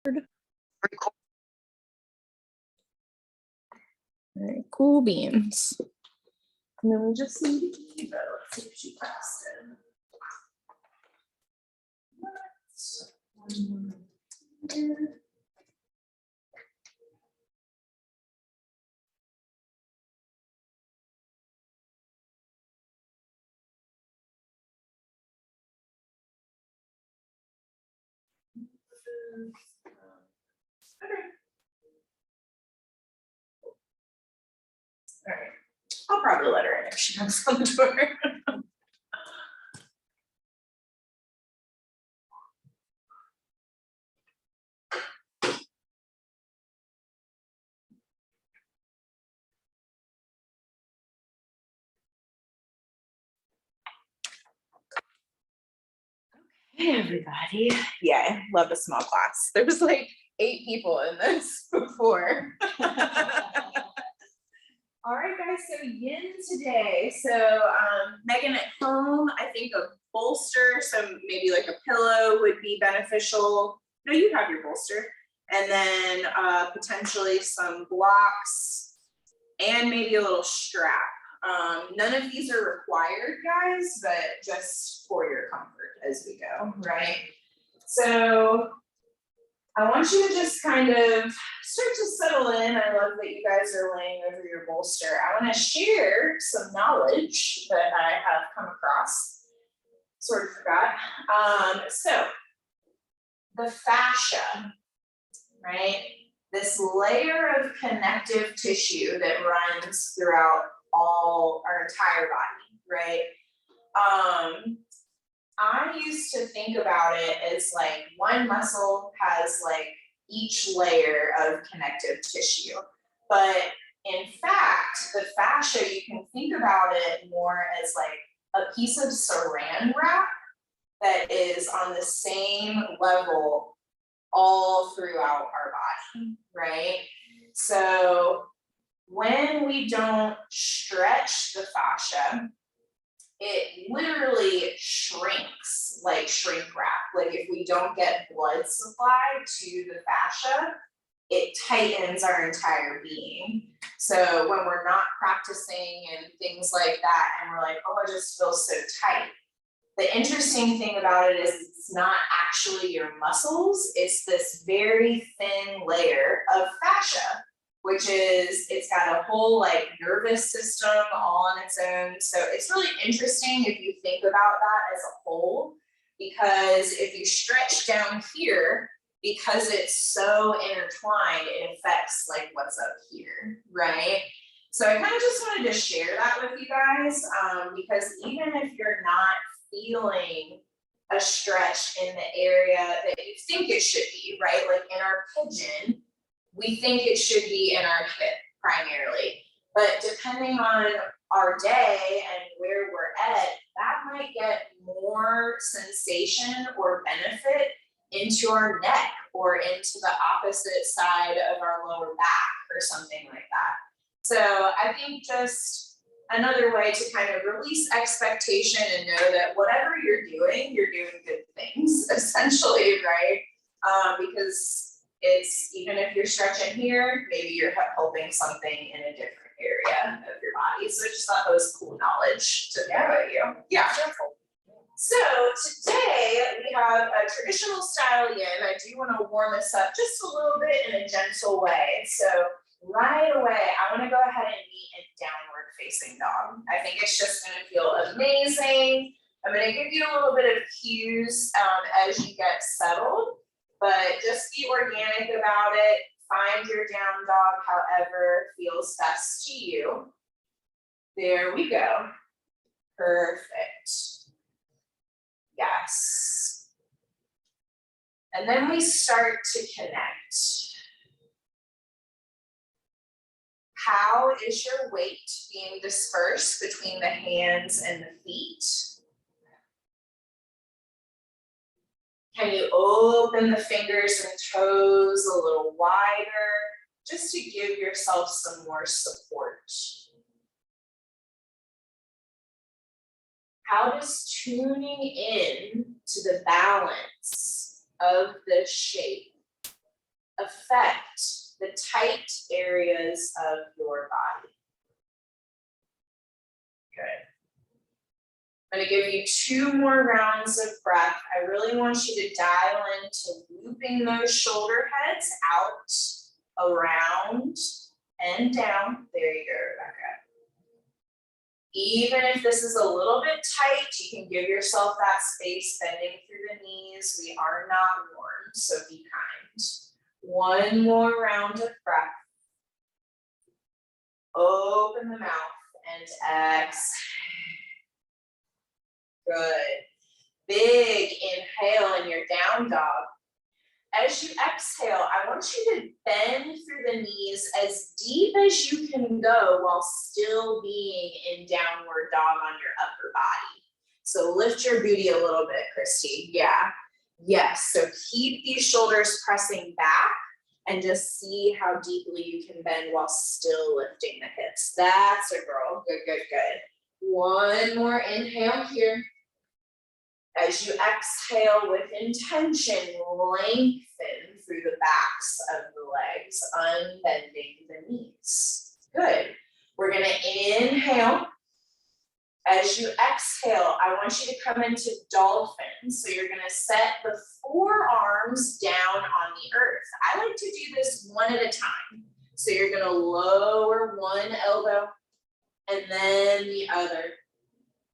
All right, cool beans. And then we just need Eva. Let's see if she passed it. All right, I'll probably let her in if she comes on the door. Hey everybody. Yeah, I love a small class. There was like 8 people in this before. All right, guys, so yin today. So Megan at home, I think a bolster, so maybe like a pillow would be beneficial. No, you have your bolster. And then potentially some blocks and maybe a little strap. None of these are required, guys, but just for your comfort as we go, right? So I want you to just kind of start to settle in. I love that you guys are laying over your bolster. I want to share some knowledge that I have come across. Sort of forgot. So the fascia, right? This layer of connective tissue that runs throughout our entire body, right? I used to think about it as like one muscle has like each layer of connective tissue. But in fact, the fascia, you can think about it more as like a piece of saran wrap that is on the same level all throughout our body, right? So when we don't stretch the fascia, it literally shrinks like shrink wrap. Like if we don't get blood supply to the fascia, it tightens our entire being. So when we're not practicing and things like that, and we're like, oh, I just feel so tight. The interesting thing about it is it's not actually your muscles, it's this very thin layer of fascia, which is, it's got a whole like nervous system all on its own. So it's really interesting if you think about that as a whole, because if you stretch down here, because it's so intertwined, it affects like what's up here, right? So I kind of just wanted to share that with you guys, because even if you're not feeling a stretch in the area that you think it should be, right? Like in our pigeon, we think it should be in our hip primarily, but depending on our day and where we're at, that might get more sensation or benefit into our neck or into the opposite side of our lower back or something like that. So I think just another way to kind of release expectation and know that whatever you're doing good things, essentially, right? Because it's, even if you're stretching here, maybe you're helping something in a different area of your body. So I just thought that was cool knowledge to know about you. Yeah. So today we have a traditional style yin. I do want to warm us up just a little bit in a gentle way. So right away, I want to go ahead and meet in downward facing dog. I think it's just going to feel amazing. I'm going to give you a little bit of cues as you get settled, but just be organic about it. Find your down dog however feels best to you. There we go. Perfect. Yes. And then we start to connect. How is your weight being dispersed between the hands and the feet? Can you open the fingers and toes a little wider, just to give yourself some more support? How does tuning in to the balance of the shape affect the tight areas of your body. Good. I'm going to give you 2 more rounds of breath. I really want you to dial into looping those shoulder heads out, around, and down. There you go, Rebecca. Even if this is a little bit tight, you can give yourself that space, bending through the knees. We are not warm, so be kind. 1 more round of breath. Open the mouth and exhale. Good. Big inhale in your down dog. As you exhale, I want you to bend through the knees as deep as you can go while still being in downward dog on your upper body. So lift your booty a little bit, Christy. Yeah. Yes. So keep these shoulders pressing back and just see how deeply you can bend while still lifting the hips. That's a girl. Good, good, good. 1 more inhale here. As you exhale with intention, lengthen through the backs of the legs, unbending the knees. Good. We're going to inhale. As you exhale, I want you to come into dolphin. So you're going to set the forearms down on the earth. I like to do this one at a time. So you're going to lower one elbow and then the other.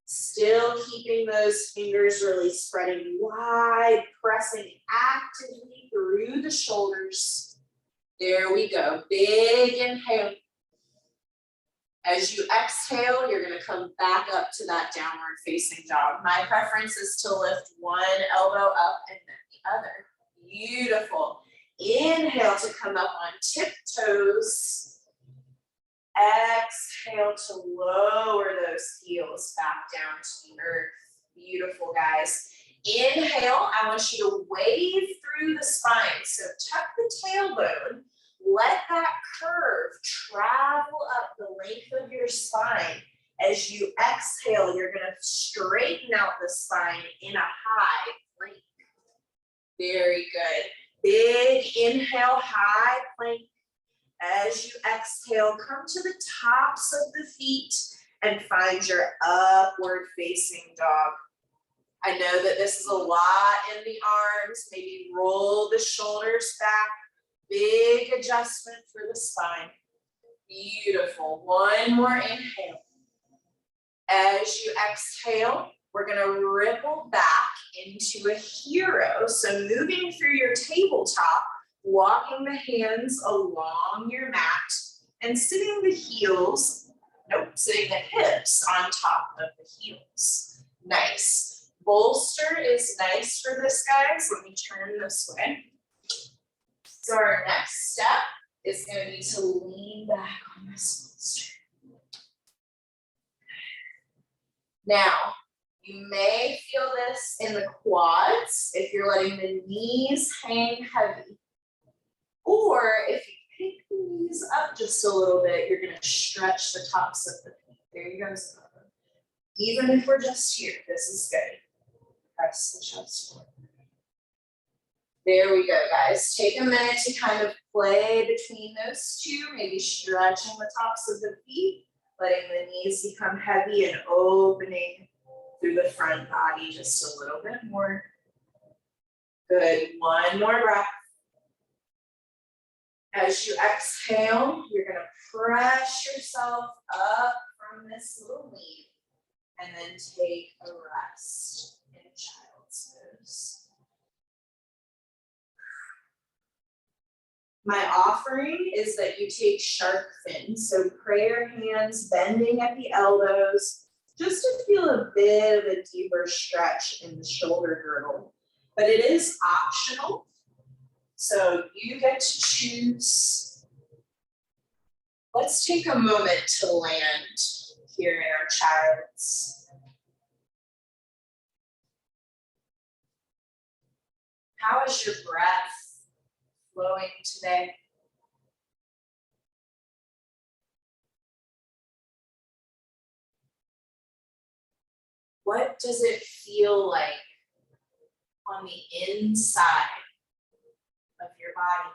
Still keeping those fingers really spreading wide, pressing actively through the shoulders. There we go. Big inhale. As you exhale, you're going to come back up to that downward facing dog. My preference is to lift one elbow up and then the other. Beautiful. Inhale to come up on tiptoes. Exhale to lower those heels back down to the earth. Beautiful, guys. Inhale, I want you to wave through the spine. So tuck the tailbone. Let that curve travel up the length of your spine. As you exhale, you're going to straighten out the spine in a high plank. Very good. Big inhale, high plank. As you exhale, come to the tops of the feet and find your upward facing dog. I know that this is a lot in the arms. Maybe roll the shoulders back. Big adjustment for the spine. Beautiful. 1 more inhale. As you exhale, we're going to ripple back into a hero. So moving through your tabletop, walking the hands along your mat and sitting the hips on top of the heels. Nice. Bolster is nice for this, guys. Let me turn this way. So our next step is going to be to lean back on this bolster. Now, you may feel this in the quads if you're letting the knees hang heavy. Or if you pick the knees up just a little bit, you're going to stretch the tops of the feet. There you go. Even if we're just here, this is good. Press the chest forward. There we go, guys. Take a minute to kind of play between those two, maybe stretching the tops of the feet, letting the knees become heavy and opening through the front body just a little bit more. Good. 1 more breath. As you exhale, you're going to press yourself up from this little lean and then take a rest in child's pose. My offering is that you take shark fins, so prayer hands bending at the elbows, just to feel a bit of a deeper stretch in the shoulder girdle. But it is optional. So you get to choose. Let's take a moment to land here in our child's. How is your breath flowing today? What does it feel like on the inside of your body?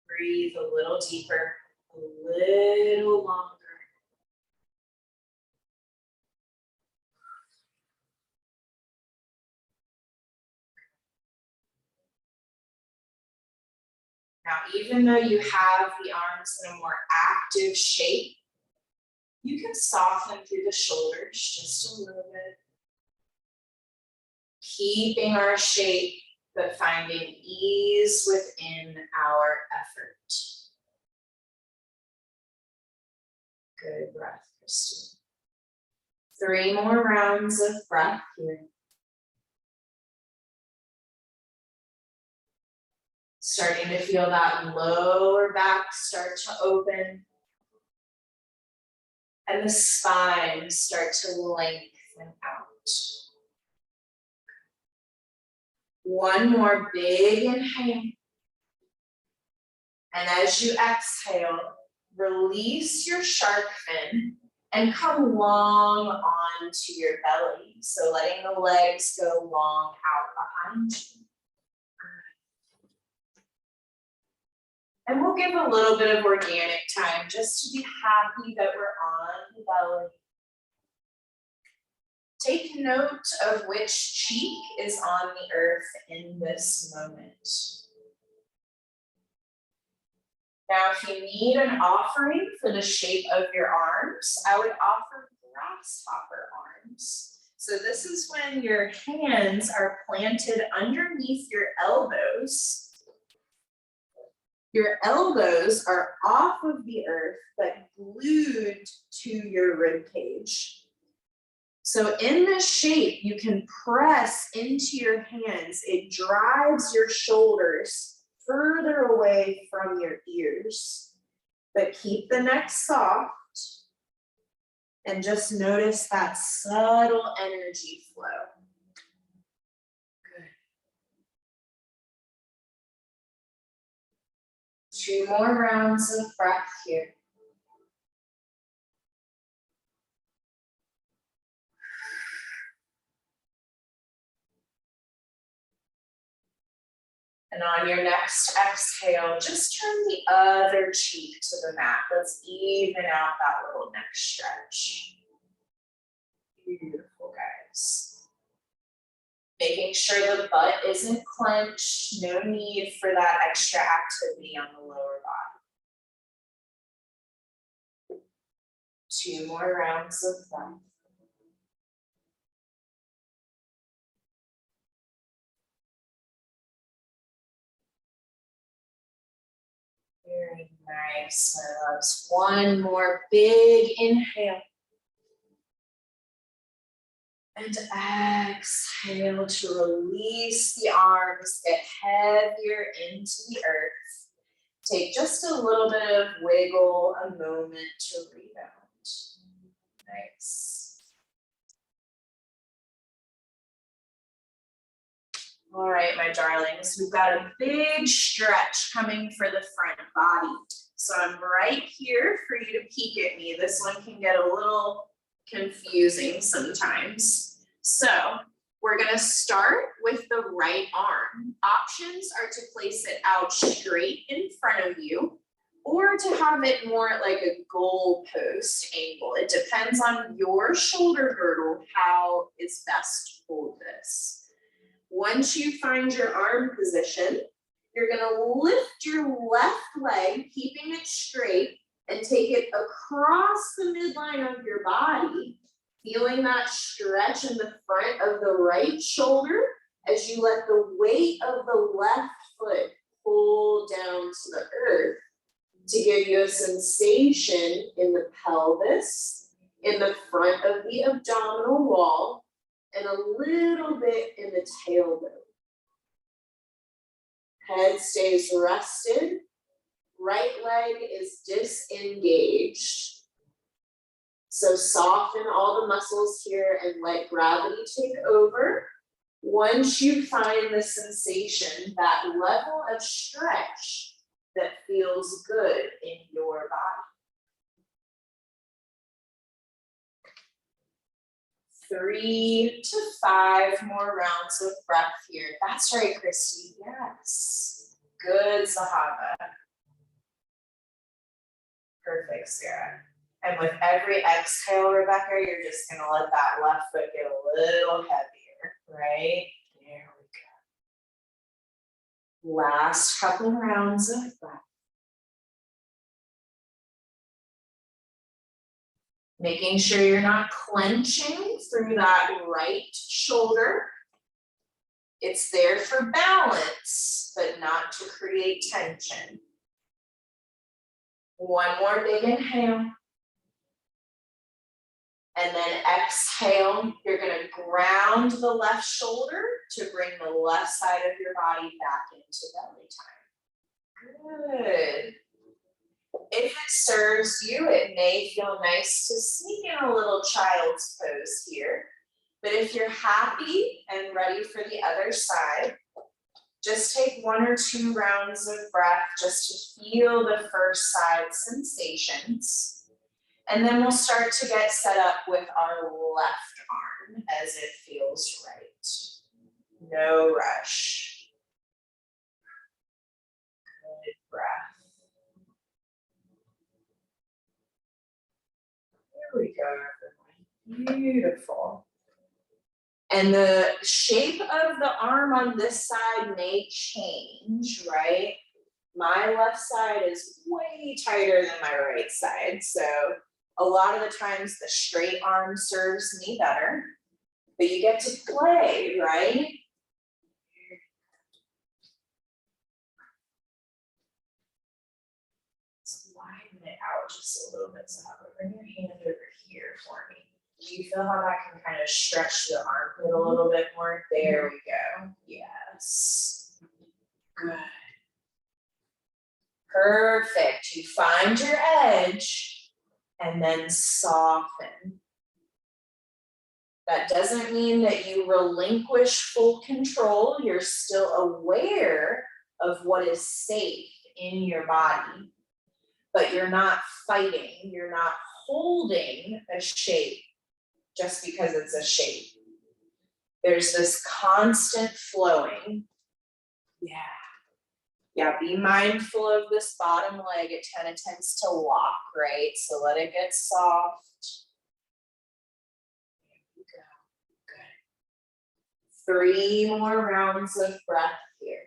Breathe a little deeper, a little longer. Now, even though you have the arms in a more active shape, you can soften through the shoulders just a little bit. Keeping our shape, but finding ease within our effort. Good breath, Christine. 3 more rounds of breath here. Starting to feel that lower back start to open. And the spine start to lengthen out. One more big inhale. And as you exhale, release your shark fin and come long onto your belly. So letting the legs go long out behind you. And we'll give a little bit of organic time just to be happy that we're on the belly. Take note of which cheek is on the earth in this moment. Now, if you need an offering for the shape of your arms, I would offer grasshopper arms. So this is when your hands are planted underneath your elbows. Your elbows are off of the earth, but glued to your rib cage. So in this shape, you can press into your hands. It drives your shoulders further away from your ears, but keep the neck soft and just notice that subtle energy flow. Good. 2 more rounds of breath here. And on your next exhale, just turn the other cheek to the mat. Let's even out that little neck stretch. Beautiful, guys. Making sure the butt isn't clenched. No need for that extra activity on the lower body. 2 more rounds of breath. Very nice, my loves. 1 more big inhale. And exhale to release the arms, get heavier into the earth. Take just a little bit of wiggle, a moment to rebound. Nice. All right, my darlings, we've got a big stretch coming for the front body. So I'm right here for you to peek at me. This one can get a little confusing sometimes. So we're gonna start with the right arm. Options are to place it out straight in front of you or to have it more like a goalpost angle. It depends on your shoulder girdle how it's best to hold this. Once you find your arm position, you're gonna lift your left leg, keeping it straight, and take it across the midline of your body, feeling that stretch in the front of the right shoulder as you let the weight of the left foot pull down to the earth to give you a sensation in the pelvis, in the front of the abdominal wall, and a little bit in the tailbone. Head stays rested, right leg is disengaged. So soften all the muscles here and let gravity take over. Once you find the sensation, that level of stretch that feels good in your body. 3 to 5 more rounds of breath here. That's right, Christy. Yes. Good, Zahava. Perfect, Sarah. And with every exhale, Rebecca, you're just gonna let that left foot get a little heavier, right? There we go. Last couple rounds of breath. Making sure you're not clenching through that right shoulder. It's there for balance, but not to create tension. One more big inhale. And then exhale, you're gonna ground the left shoulder to bring the left side of your body back into belly time. Good. If it serves you, it may feel nice to sneak in a little child's pose here. But if you're happy and ready for the other side, just take 1 or 2 rounds of breath just to feel the first side sensations. And then we'll start to get set up with our left arm as it feels right. No rush. Good breath. There we go, everyone. Beautiful. And the shape of the arm on this side may change, right? My left side is way tighter than my right side. So a lot of the times the straight arm serves me better, but you get to play, right? Let's widen it out just a little bit. So bring your hand over here for me. Do you feel how that can kind of stretch the armpit a little bit more? There we go. Yes. Good. Perfect. You find your edge and then soften. That doesn't mean that you relinquish full control. You're still aware of what is safe in your body, but you're not fighting. You're not holding a shape just because it's a shape. There's this constant flowing. Yeah, be mindful of this bottom leg. It kind of tends to lock, right? So let it get soft. There we go. Good. 3 more rounds of breath here.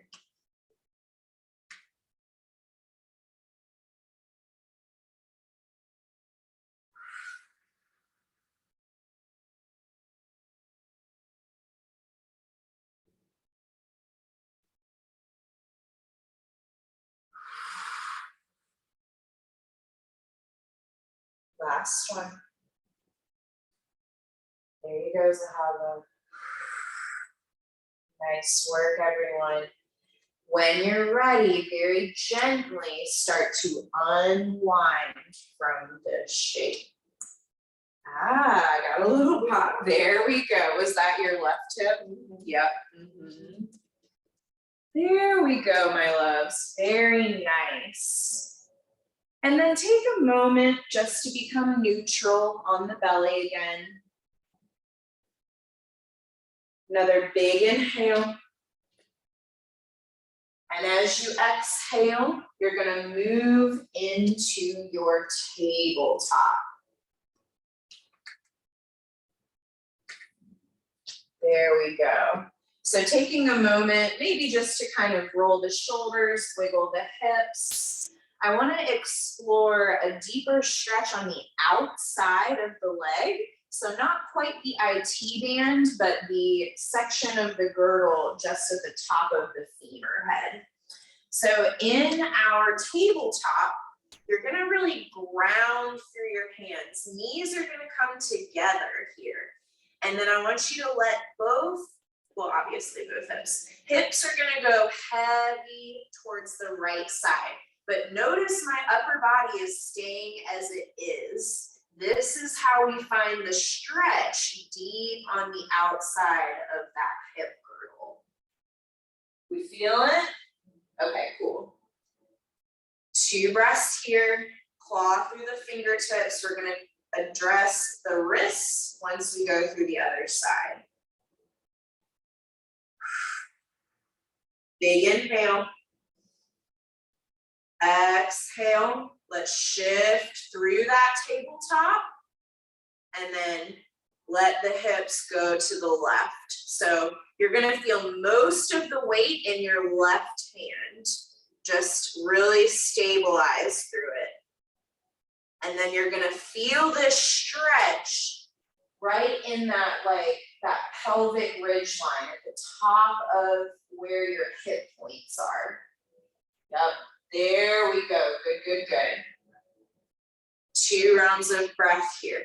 Last one. There you go, Zahava. Nice work, everyone. When you're ready, very gently start to unwind from this shape. I got a little pop. There we go. Was that your left hip? Yep. There we go, my loves. Very nice. And then take a moment just to become neutral on the belly again. Another big inhale. And as you exhale, you're gonna move into your tabletop. There we go. So taking a moment, maybe just to kind of roll the shoulders, wiggle the hips. I want to explore a deeper stretch on the outside of the leg. So not quite the IT band, but the section of the girdle just at the top of the femur head. So in our tabletop, you're going to really ground through your hands. Knees are going to come together here. And then I want you to let both, well, obviously both hips. Hips are going to go heavy towards the right side. But notice my upper body is staying as it is. This is how we find the stretch deep on the outside of that hip girdle. We feel it? Okay, cool. 2 breaths here. Claw through the fingertips. We're going to address the wrists once we go through the other side. Big inhale. Exhale, Let's shift through that tabletop and then let the hips go to the left. So you're gonna feel most of the weight in your left hand. Just really stabilize through it. And then you're gonna feel this stretch right in that, like, that pelvic ridge line at the top of where your hip points are. Yep, there we go, good, good, good. 2 rounds of breath here.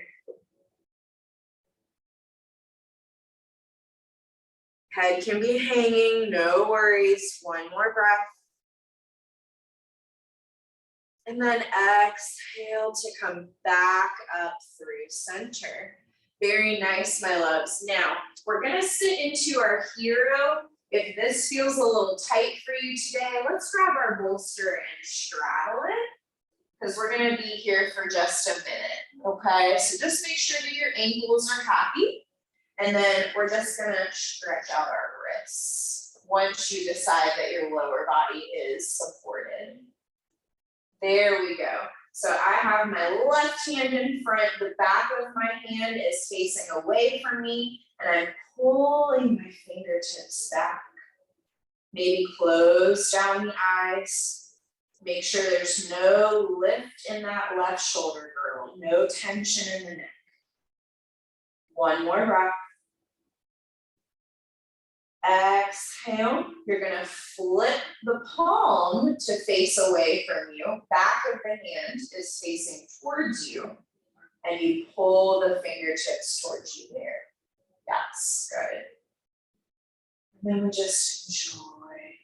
Head can be hanging, no worries, 1 more breath. And then exhale to come back up through center. Very nice, my loves. Now, we're gonna sit into our hero. If this feels a little tight for you today, let's grab our bolster and straddle it, because we're gonna be here for just a minute, okay? So just make sure that your ankles are happy, and then we're just gonna stretch out our wrists once you decide that your lower body is supported. There we go. So I have my left hand in front, the back of my hand is facing away from me, and I'm pulling my fingertips back. Maybe close down the eyes. Make sure there's no lift in that left shoulder girdle, no tension in the neck. 1 more breath. Exhale, you're gonna flip the palm to face away from you. Back of the hand is facing towards you, and you pull the fingertips towards you there. Yes, good. And then we just enjoy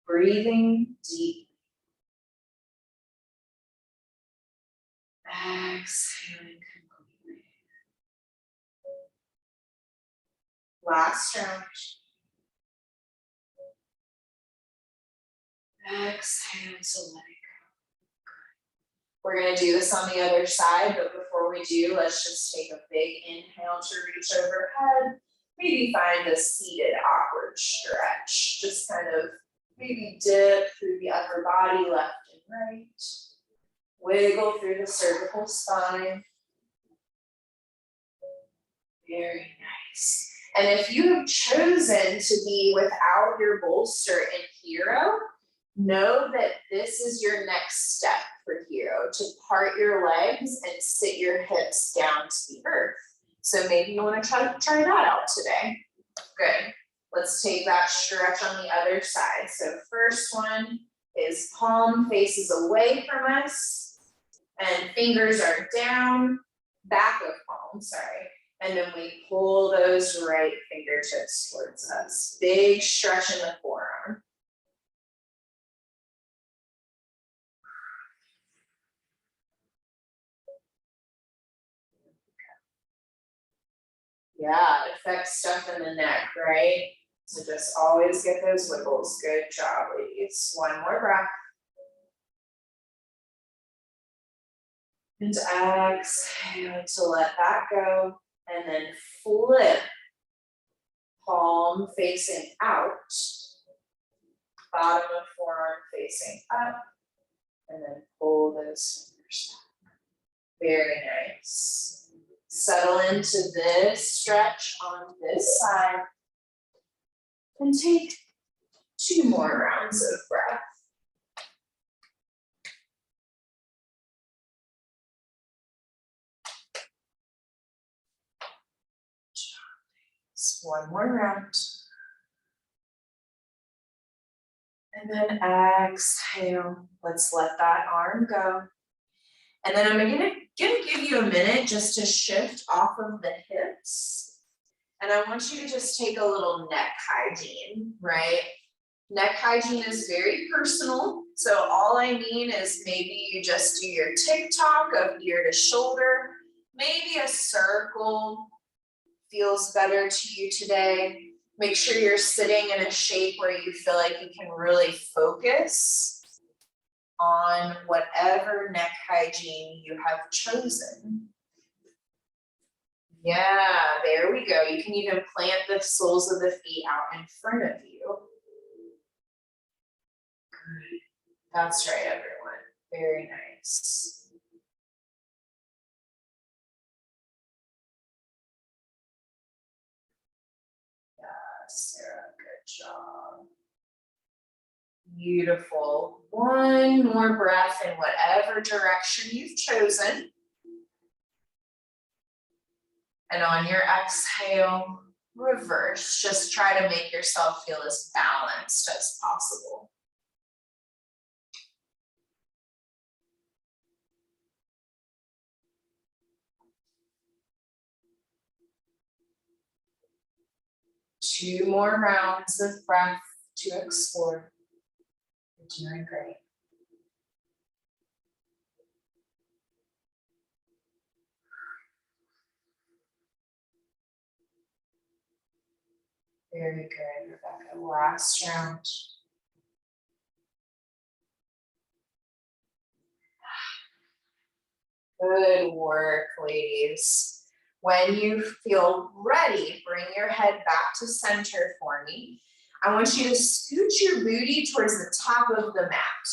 breathing deep. Exhaling completely. Last round. Exhale to let it go. We're going to do this on the other side, but before we do, let's just take a big inhale to reach overhead. Maybe find a seated awkward stretch. Just kind of maybe dip through the upper body, left and right. Wiggle through the cervical spine. Very nice. And if you have chosen to be without your bolster in hero, know that this is your next step for hero, to part your legs and sit your hips down to the earth. So maybe you want to try that out today. Good. Let's take that stretch on the other side. So first one is palm faces away from us and fingers are down, back of palm, sorry. And then we pull those right fingertips towards us. Big stretch in the forearm. Yeah, it affects stuff in the neck, right? So just always get those wiggles. Good job, ladies. 1 more breath. And exhale to let that go. And then flip. Palm facing out. Bottom of forearm facing up. And then pull those fingers back. Very nice. Settle into this stretch on this side. And take 2 more rounds of breath. Just 1 more round. And then exhale. Let's let that arm go. And then I'm gonna give you a minute just to shift off of the hips. And I want you to just take a little neck hygiene, right? Neck hygiene is very personal. So all I mean is maybe you just do your tick-tock of ear to shoulder. Maybe a circle feels better to you today. Make sure you're sitting in a shape where you feel like you can really focus on whatever neck hygiene you have chosen. Yeah, there we go. You can even plant the soles of the feet out in front of you. Good. That's right, everyone. Very nice. Yes, Sarah, good job. Beautiful. One more breath in whatever direction you've chosen. And on your exhale, reverse. Just try to make yourself feel as balanced as possible. Two more rounds of breath to explore. You're doing great. Very good, Rebecca. Last round. Good work, ladies. When you feel ready, bring your head back to center for me. I want you to scoot your booty towards the top of the mat.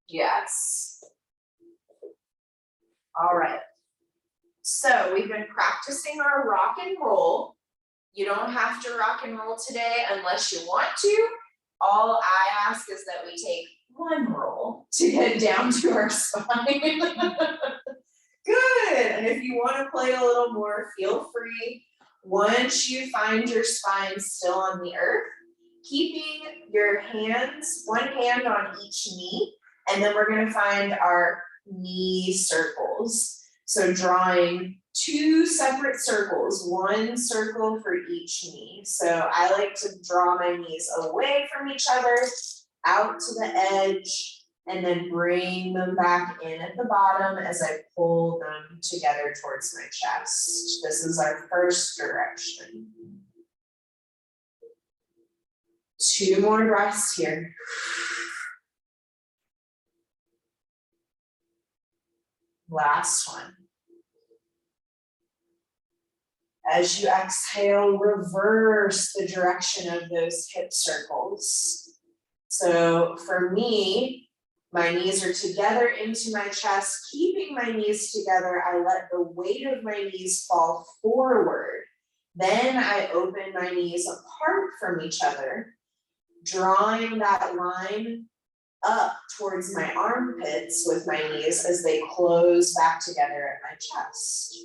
Yes. All right. So we've been practicing our rock and roll. You don't have to rock and roll today unless you want to. All I ask is that we take one roll to get down to our spine. Good, and if you want to play a little more, feel free. Once you find your spine still on the earth, keeping your hands, one hand on each knee, and then we're going to find our knee circles. So drawing two separate circles, one circle for each knee. So I like to draw my knees away from each other, out to the edge, and then bring them back in at the bottom as I pull them together towards my chest. This is our first direction. Two more breaths here. Last one. As you exhale, reverse the direction of those hip circles. So for me, my knees are together into my chest. Keeping my knees together, I let the weight of my knees fall forward. Then I open my knees apart from each other, drawing that line up towards my armpits with my knees as they close back together at my chest.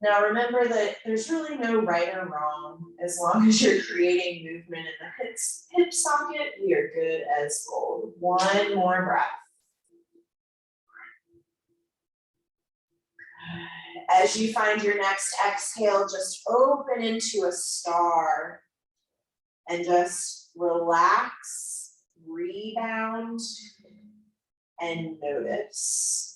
Now remember that there's really no right or wrong. As long as you're creating movement in the hip socket, we are good as gold. One more breath. As you find your next exhale, just open into a star and just relax, rebound, and notice.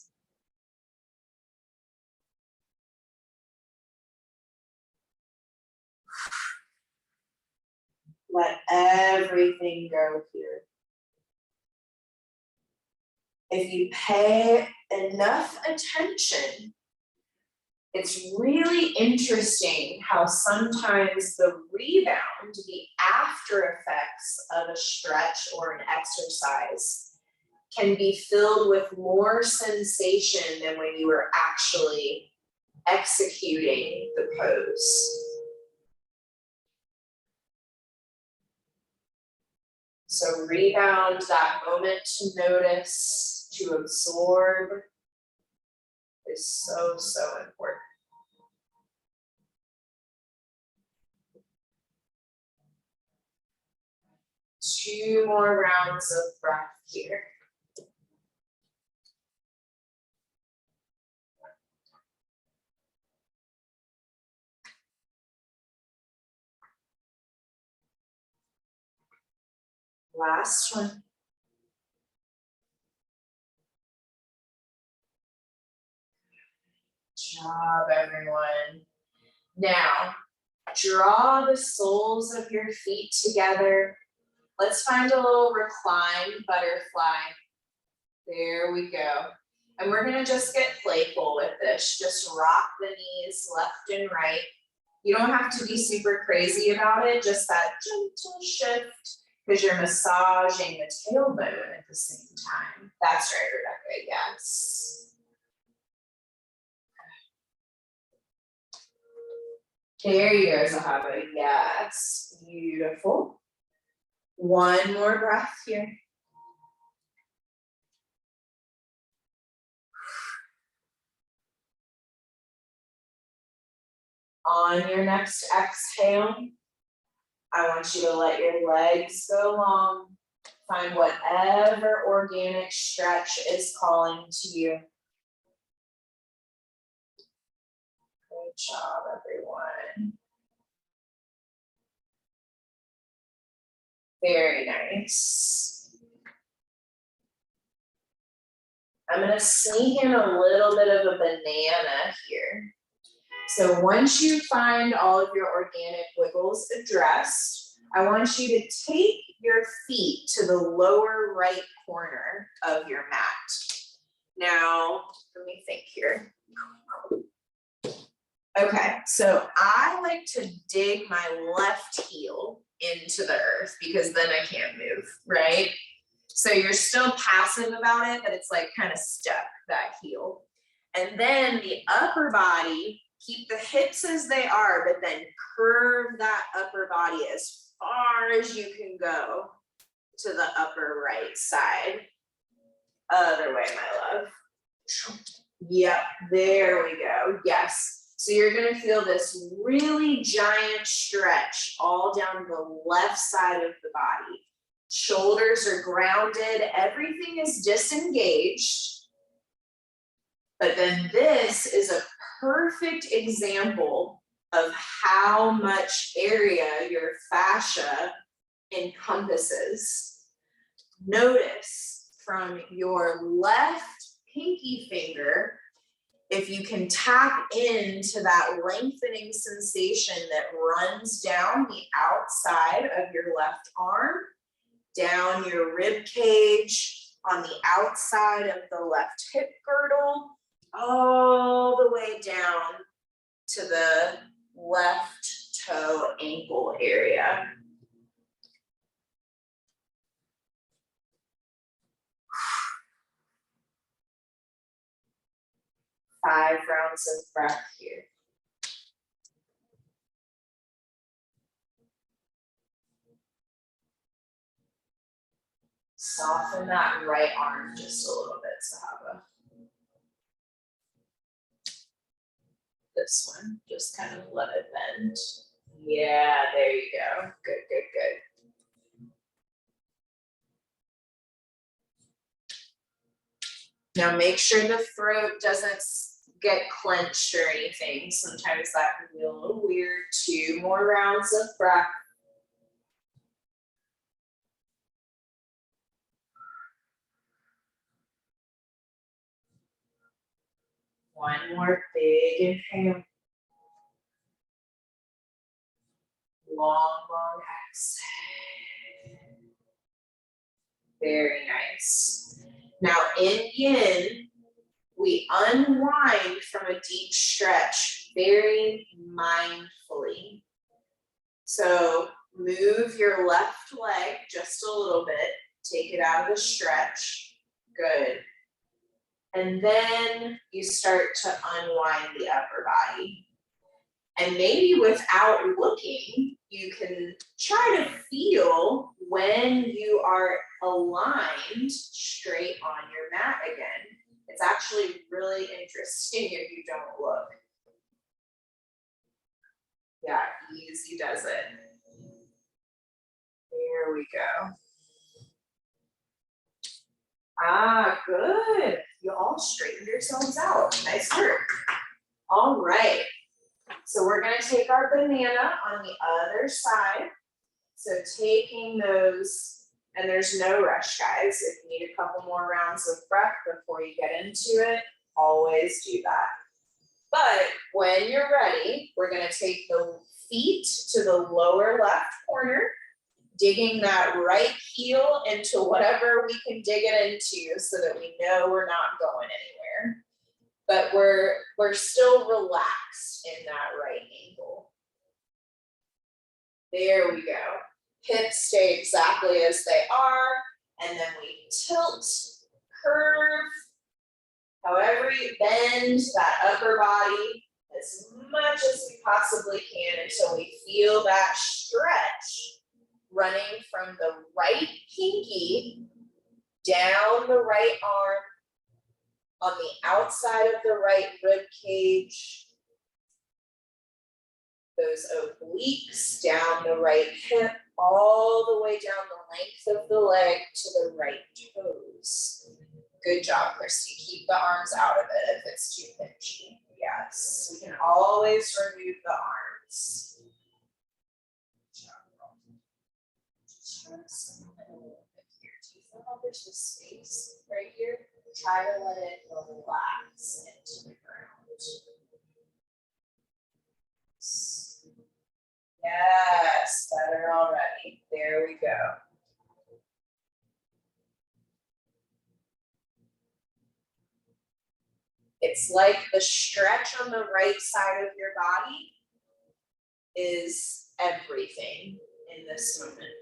Let everything go here. If you pay enough attention, it's really interesting how sometimes the rebound, the after effects of a stretch or an exercise can be filled with more sensation than when you were actually executing the pose. So rebound, that moment to notice, to absorb, is so, so important. Two more rounds of breath here. Last one. Good job, everyone. Now, draw the soles of your feet together. Let's find a little reclined butterfly. There we go. And we're gonna just get playful with this. Just rock the knees left and right. You don't have to be super crazy about it, just that gentle shift because you're massaging the tailbone at the same time. That's right, Rebecca, yes. There you go, Zahaba, yes, beautiful. One more breath here. On your next exhale, I want you to let your legs go long. Find whatever organic stretch is calling to you. Good job, everyone. Very nice. I'm gonna sneak in a little bit of a banana here. So once you find all of your organic wiggles addressed, I want you to take your feet to the lower right corner of your mat. Now, let me think here. Okay, so I like to dig my left heel into the earth because then I can't move, right? So you're still passive about it, but it's like kind of stuck, that heel. And then the upper body, keep the hips as they are, but then curve that upper body as far as you can go to the upper right side. Other way, my love. Yep, there we go, yes. So you're gonna feel this really giant stretch all down the left side of the body. Shoulders are grounded, everything is disengaged. But then this is a perfect example of how much area your fascia encompasses. Notice from your left pinky finger, if you can tap into that lengthening sensation that runs down the outside of your left arm, down your rib cage, on the outside of the left hip girdle, all the way down to the left toe ankle area. Five rounds of breath here. Soften that right arm just a little bit, Sahaba. This one, just kind of let it bend. Yeah, there you go. Good, good, good. Now make sure the throat doesn't get clenched or anything. Sometimes that can be a little weird. 2 more rounds of breath. One more big inhale. Long, long exhale. Very nice. Now in yin, we unwind from a deep stretch very mindfully. So move your left leg just a little bit, take it out of the stretch. Good. And then you start to unwind the upper body. And maybe without looking, you can try to feel when you are aligned straight on your mat again. It's actually really interesting if you don't look. Yeah, easy does it. There we go. Ah, good. You all straightened yourselves out. Nice work. All right. So we're going to take our banana on the other side. So taking those, and there's no rush, guys. If you need a couple more rounds of breath before you get into it, always do that. But when you're ready, we're going to take the feet to the lower left corner, digging that right heel into whatever we can dig it into so that we know we're not going anywhere. But we're still relaxed in that right ankle. There we go. Hips stay exactly as they are, and then we tilt, curve, however you bend that upper body as much as we possibly can until we feel that stretch running from the right pinky down the right arm, on the outside of the right rib cage, those obliques down the right hip, all the way down the length of the leg to the right toes. Good job, Christy. Keep the arms out of it if it's too pinchy. Yes, we can always remove the arms. Just a little bit here. Do you feel how there's this space right here? Try to let it relax into the ground. Yes, better already. There we go. It's like the stretch on the right side of your body is everything in this moment.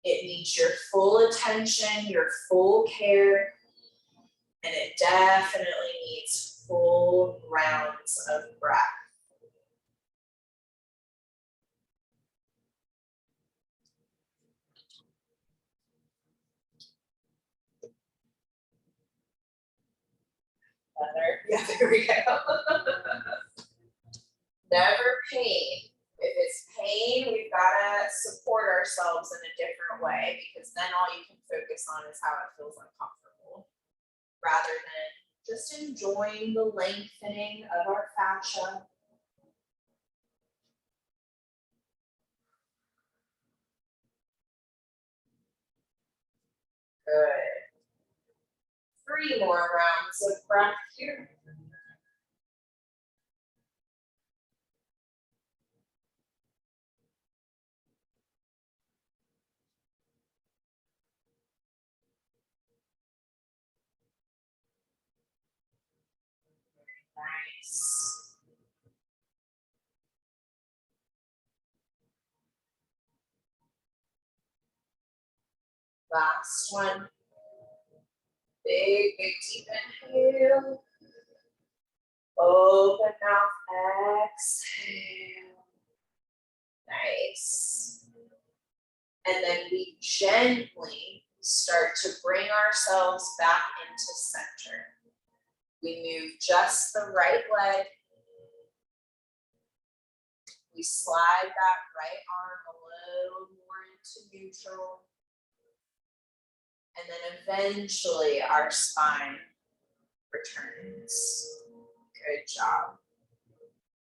It needs your full attention, your full care, and it definitely needs full rounds of breath. Better. Yeah, there we go. Never pain. If it's pain, we've got to support ourselves in a different way, because then all you can focus on is how it feels uncomfortable, rather than just enjoying the lengthening of our fascia. Good. 3 more rounds of breath here. Nice. Last one. Big deep inhale. Open mouth, exhale. Nice. And then we gently start to bring ourselves back into center. We move just the right leg. We slide that right arm a little more into neutral. And then eventually our spine returns. Good job.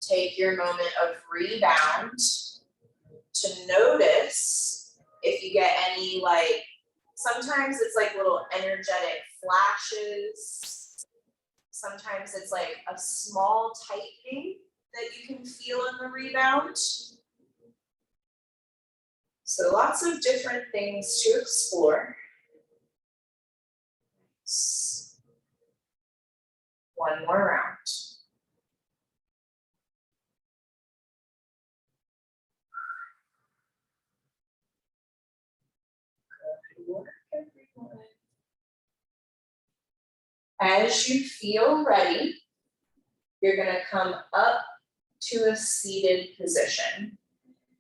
Take your moment of rebound to notice if you get any, like, sometimes it's like little energetic flashes. Sometimes it's like a small tightening that you can feel in the rebound. So lots of different things to explore. One more round. Good work, everyone. As you feel ready, you're going to come up to a seated position.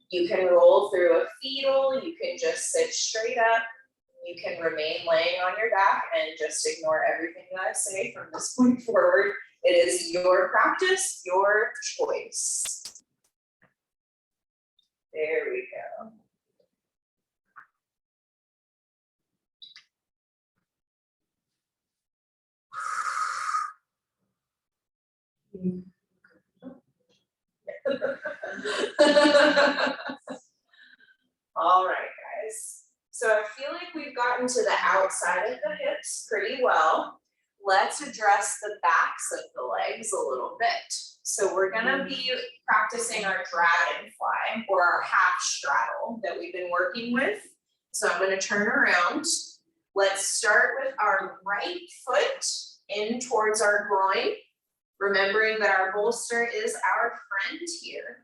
You can roll through a fetal, you can just sit straight up, you can remain laying on your back and just ignore everything that I say from this point forward. It is your practice, your choice. There we go. All right, guys. So I feel like we've gotten to the outside of the hips pretty well. Let's address the backs of the legs a little bit. So we're gonna be practicing our dragonfly, or our half straddle that we've been working with. So I'm gonna turn around. Let's start with our right foot in towards our groin, remembering that our bolster is our friend here.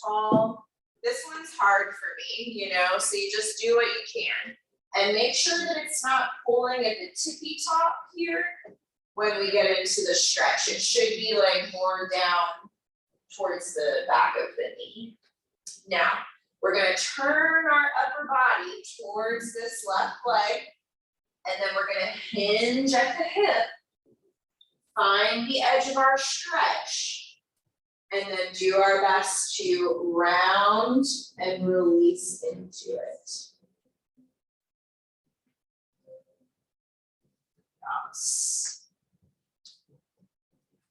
tall. This one's hard for me, you know, so you just do what you can. And make sure that it's not pulling at the tippy top here when we get into the stretch. It should be like more down towards the back of the knee. Now, we're gonna turn our upper body towards this left leg, and then we're gonna hinge at the hip, find the edge of our stretch, and then do our best to round and release into it. Yes.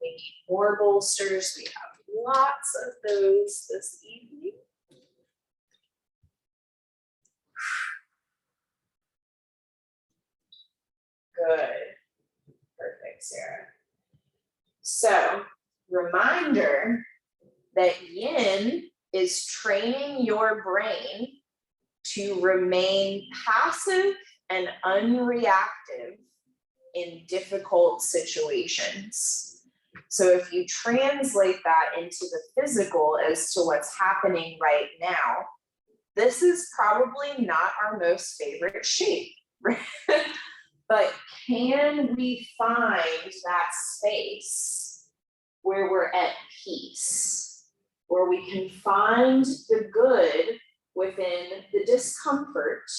We need more bolsters. We have lots of those this evening. Good. Perfect, Sarah. So, reminder that yin is training your brain to remain passive and unreactive in difficult situations. So if you translate that into the physical as to what's happening right now, this is probably not our most favorite shape, right? But can we find that space where we're at peace, where we can find the good within the discomfort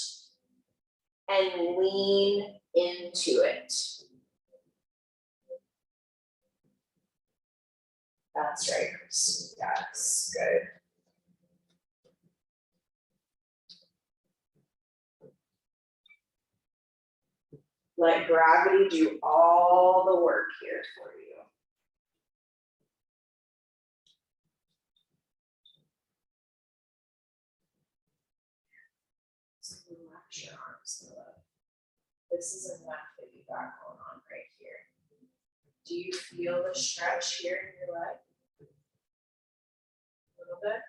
and lean into it? That's right, Chris. Yes, good. Let gravity do all the work here for you. So relax your arms a little. This is enough that you got going on right here. Do you feel the stretch here in your leg? A little bit?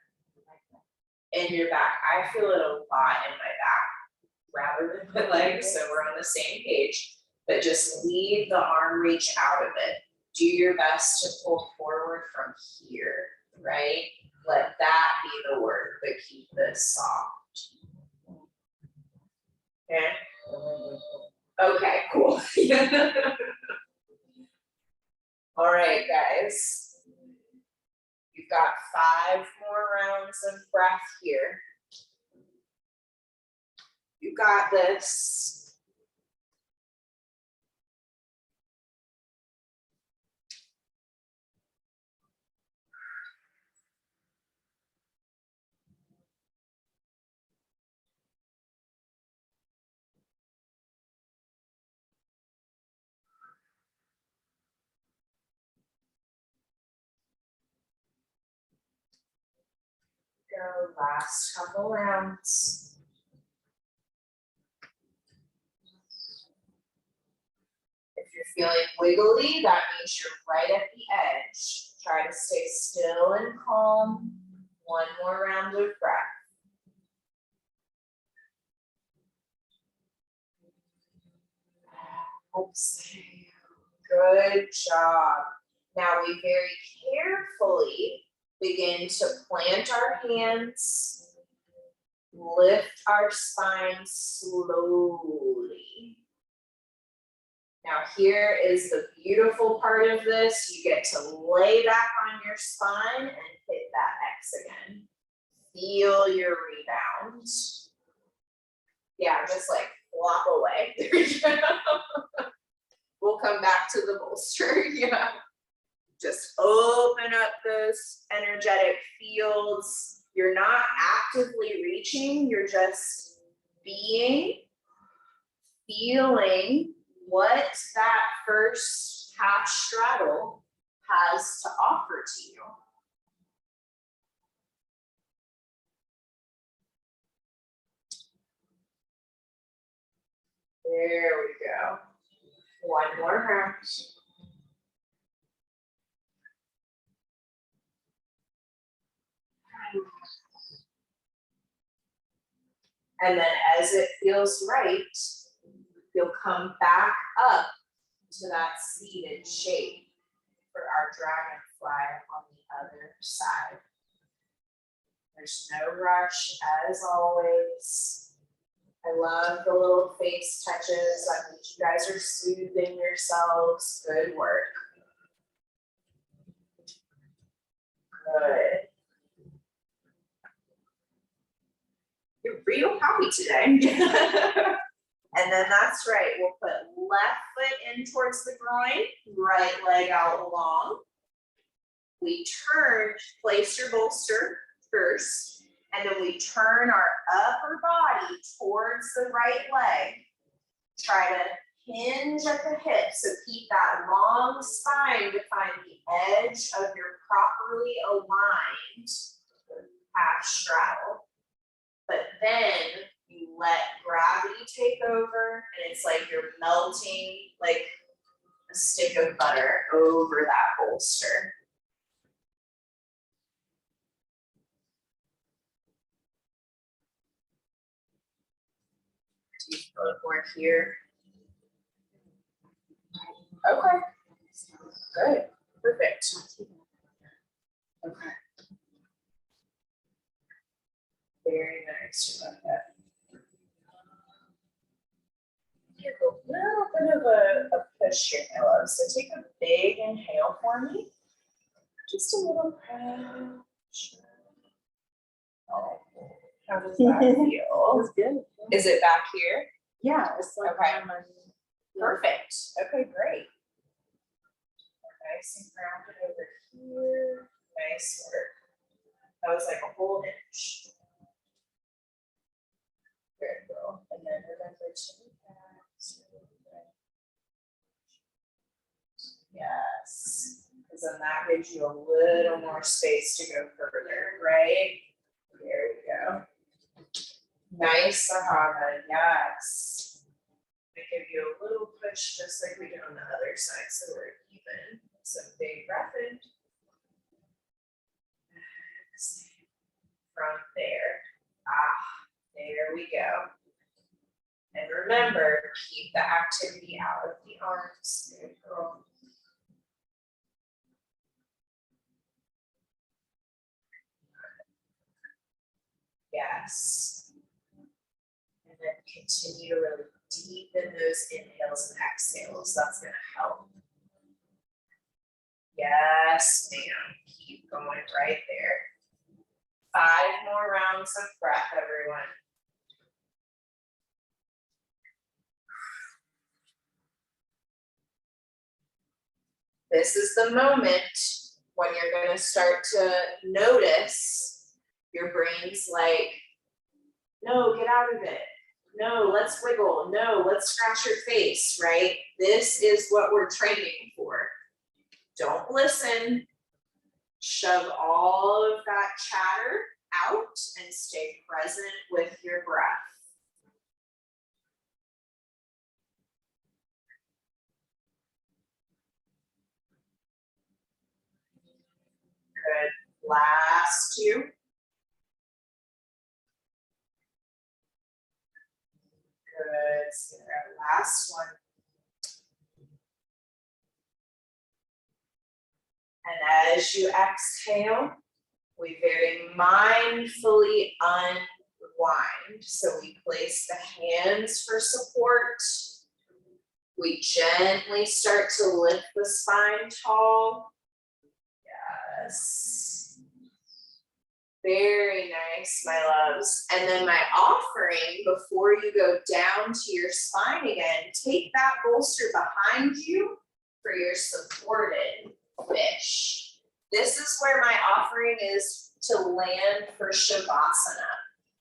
In your back. I feel it a lot in my back rather than my legs, so we're on the same page. But just leave the arm reach out of it. Do your best to pull forward from here, right? Let that be the work, but keep this soft. Okay? Okay, cool. All right, guys. You've got 5 more rounds of breath here. You got this. Go, last couple rounds. If you're feeling wiggly, that means you're right at the edge. Try to stay still and calm. 1 more round of breath. Exhale. Good job. Now we very carefully begin to plant our hands, lift our spine slowly. Now here is the beautiful part of this. You get to lay back on your spine and hit that X again. Feel your rebound. Yeah, just like flop away. There you go. We'll come back to the bolster. Yeah. Just open up those energetic fields. You're not actively reaching, you're just being, feeling what that first half straddle has to offer to you. There we go. 1 more round. And then as it feels right, you'll come back up to that seated shape for our dragonfly on the other side. There's no rush, as always. I love the little face touches. I think you guys are soothing yourselves. Good work. Good. You're real happy today. And then that's right. We'll put left foot in towards the groin, right leg out long. We turn, place your bolster first, and then we turn our upper body towards the right leg. Try to hinge at the hip, so keep that long spine to find the edge of your properly aligned half straddle. But then you let gravity take over, and it's like you're melting like a stick of butter over that bolster. A little more here. Okay. Good. Perfect. Okay. Very nice. About that. Take a little bit of a push here, Ella. So take a big inhale for me. Just a little push. Oh, how does that feel? It's good. Is it back here? Yeah, it's like Okay. Perfect. Okay, great. Nice and grounded over here. Nice work. That was like a whole inch. Good girl. And then remember to relax. Yes. Because then that gives you a little more space to go further, right? There we go. Nice, Sahara. Yes. I give you a little push just like we did on the other side, so we're even. So big breath in. Exhale. From there. There we go. And remember, keep the activity out of the arms. Good girl. Yes. And then continue to really deepen those inhales and exhales. That's going to help. Yes, ma'am. Keep going right there. 5 more rounds of breath, everyone. This is the moment when you're going to start to notice your brain's like, no, get out of it. No, let's wiggle. No, let's scratch your face, right? This is what we're training for. Don't listen. Shove all of that chatter out and stay present with your breath. Good. Last 2. Good. So our last one. And as you exhale, we very mindfully unwind. So we place the hands for support. We gently start to lift the spine tall. Yes. Very nice, my loves. And then my offering, before you go down to your spine again, take that bolster behind you for your supported fish. This is where my offering is to land for Shavasana.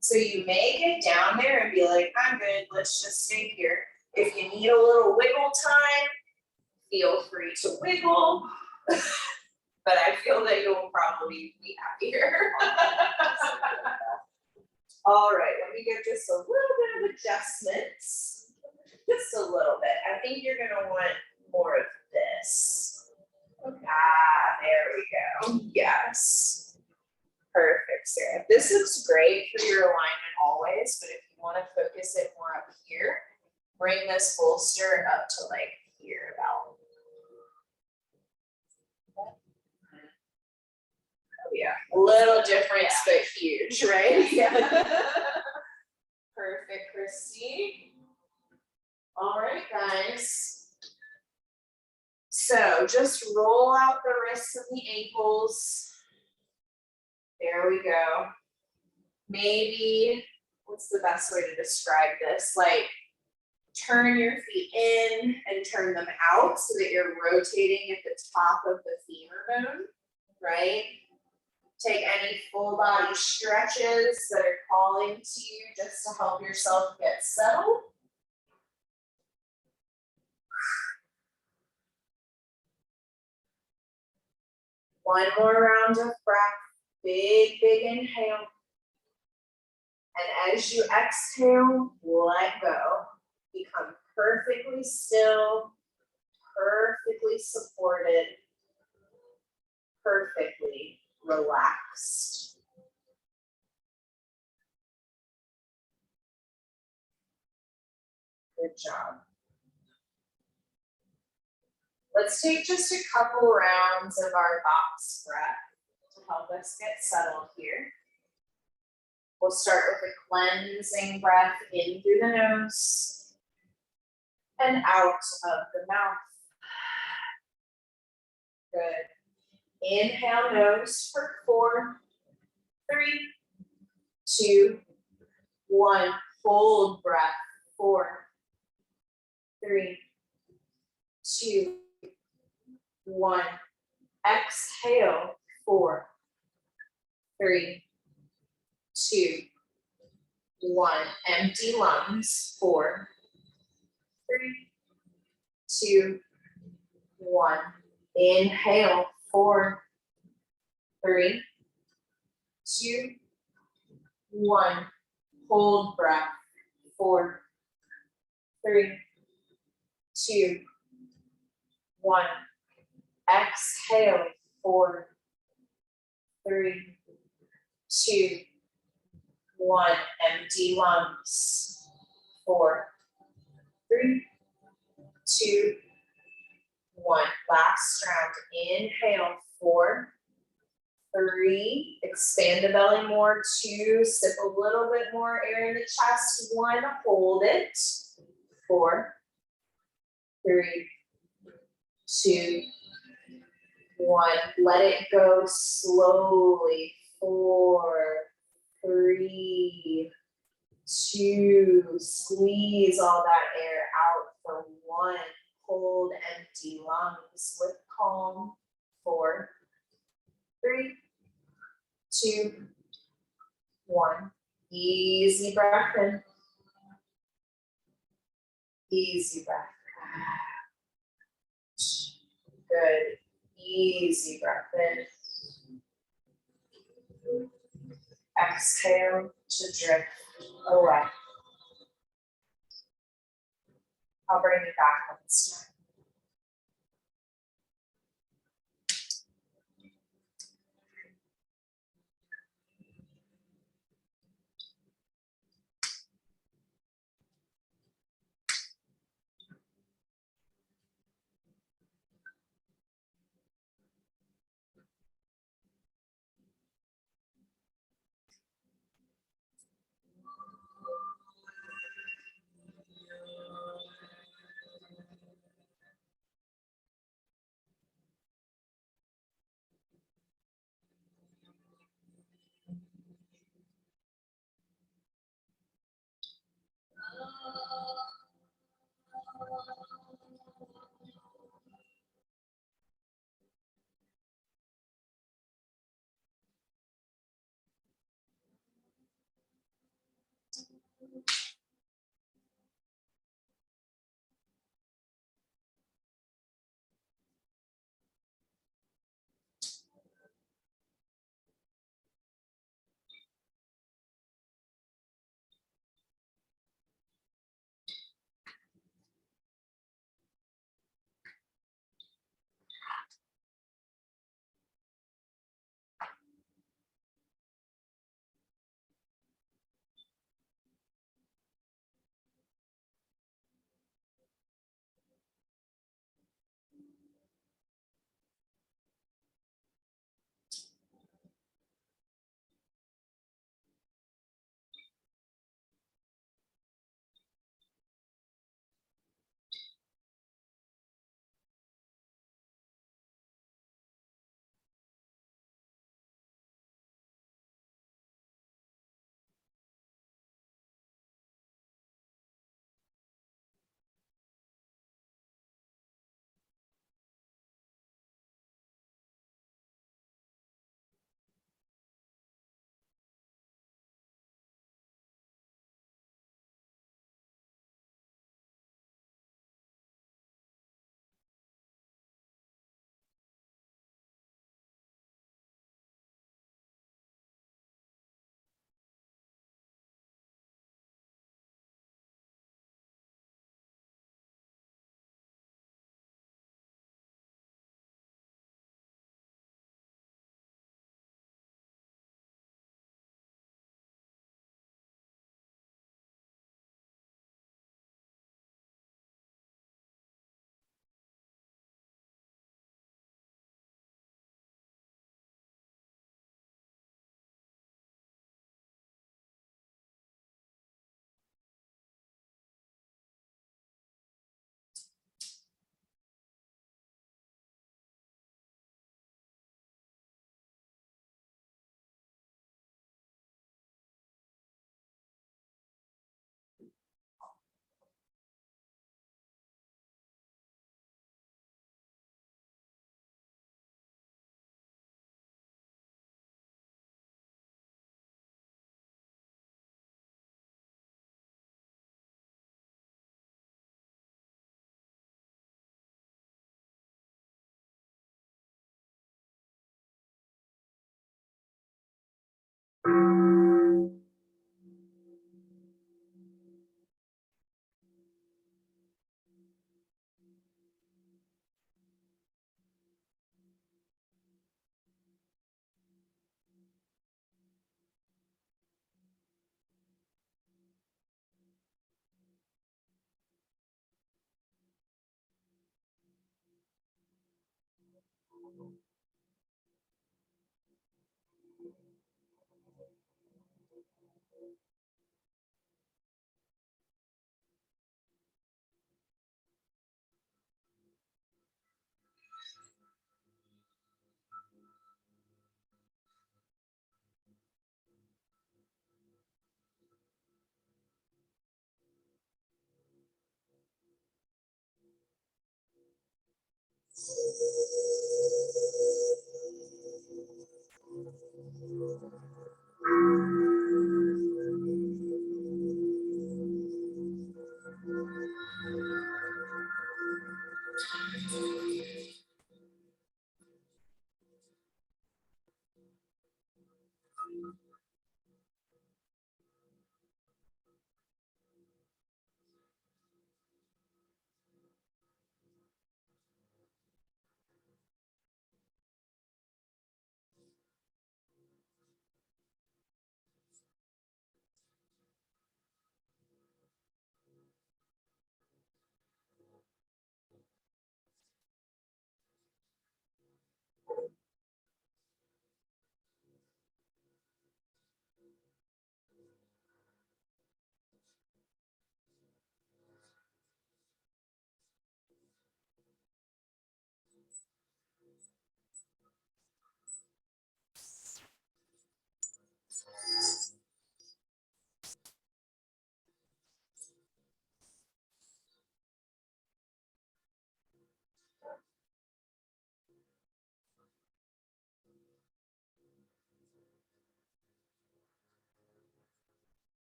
So you may get down there and be like, I'm good, let's just stay here. If you need a little wiggle time, feel free to wiggle. But I feel that you'll probably be happier. All right, let me get just a little bit of adjustments. Just a little bit. I think you're gonna want more of this. There we go. Yes. Perfect, Sarah. This looks great for your alignment always, but if you want to focus it more up here, bring this bolster up to like here about. Oh yeah, a Little difference, but huge, right? Yeah. Perfect, Christy. All right, guys. So just roll out the wrists and the ankles. There we go. Maybe, what's the best way to describe this? Like, turn your feet in and turn them out so that you're rotating at the top of the femur bone, right? Take any full body stretches that are calling to you just to help yourself get settled. One more round of breath, big, big inhale. And as you exhale, let go. Become perfectly still, perfectly supported, perfectly relaxed. Good job. Let's take just a couple rounds of our box breath to help us get settled here. We'll start with a cleansing breath in through the nose and out of the mouth. Good. Inhale nose for 4, 3, 2, 1. Hold breath. 4, 3, 2, 1. Exhale. 4, 3, 2, 1. Empty lungs. 4, 3, 2, 1. Inhale. 4, 3, 2, 1. Hold breath. 4, 3, 2, 1. Exhale. 4, 3, 2, 1. Empty lungs. 4, 3, 2, 1. Last round. Inhale. 4, 3. Expand the belly more. 2. Sip a little bit more air in the chest. 1. Hold it. 4, 3, 2, 1. Let it go slowly. 4, 3, 2. Squeeze all that air out for 1. Hold empty lungs with calm. 4, 3, 2, 1. Easy breath in. Easy breath. Good. Easy breath in. Exhale to drift away. I'll bring you back when it's time.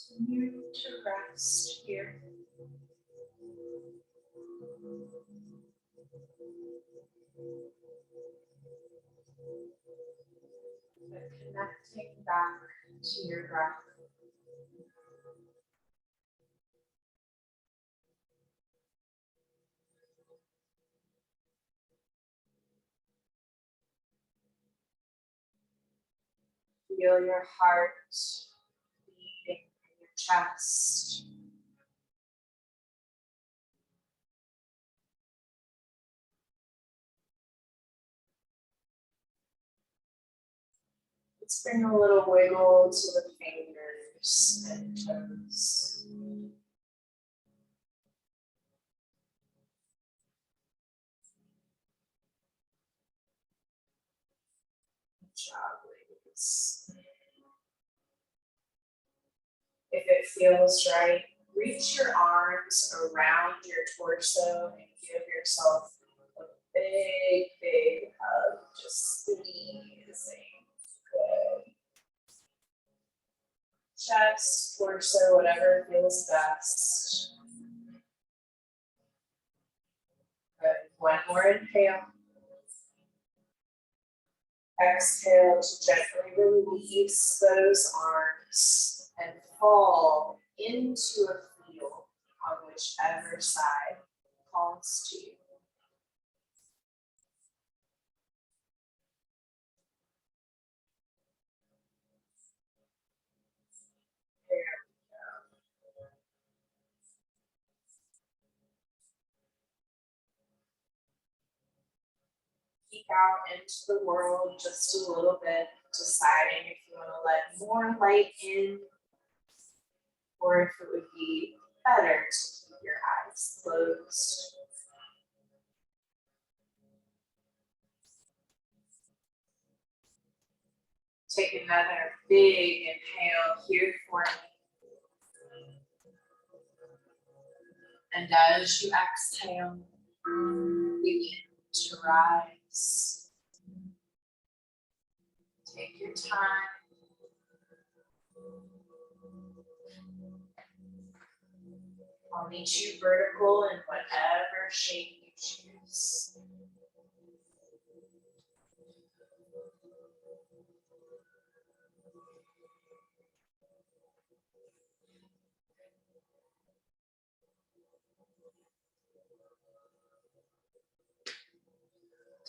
Continue to rest here. But connecting back to your breath. Feel your heart beating in your chest. Let's bring a little wiggle to the fingers and toes. Good job, ladies. If it feels right, reach your arms around your torso and give yourself a big, big hug. Just squeezing. Good. Chest, torso, whatever feels best. Good. One more inhale. Exhale to gently release those arms and fall into a field on whichever side calls to you. There we go. Peek out into the world just a little bit, deciding if you want to let more light in or if it would be better to keep your eyes closed. Take another big inhale here for me. And as you exhale, begin to rise. Take your time. I'll meet you vertical in whatever shape you choose.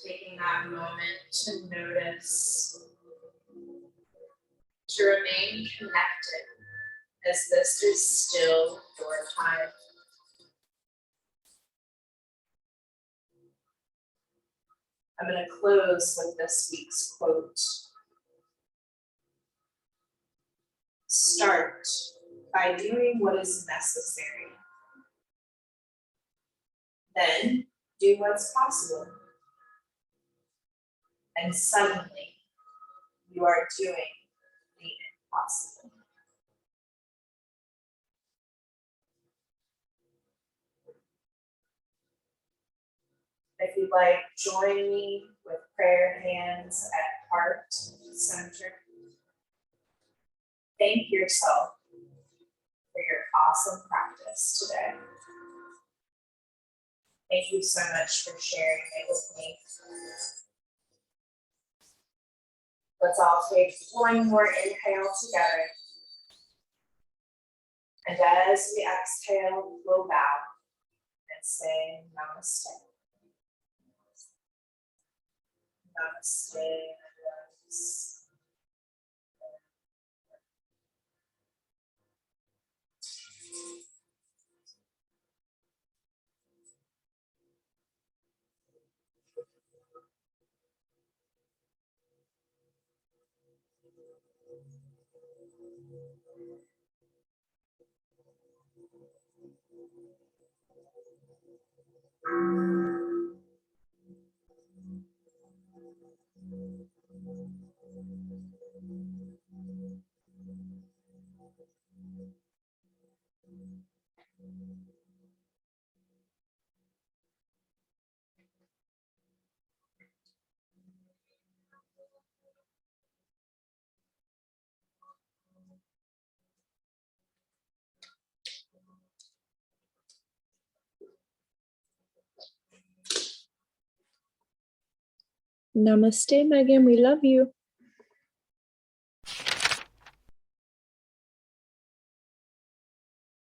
taking that moment to notice, to remain connected, as this is still your time. I'm going to close with this week's quote. Start by doing what is necessary. Then do what's possible. And suddenly you are doing the impossible. If you'd like, join me with prayer hands at heart center. Thank yourself for your awesome practice today. Thank you so much for sharing it with me. Let's all take one more inhale together. And as we exhale, we'll bow and say namaste. Namaste. Namaste. Namaste, Megan. We love you.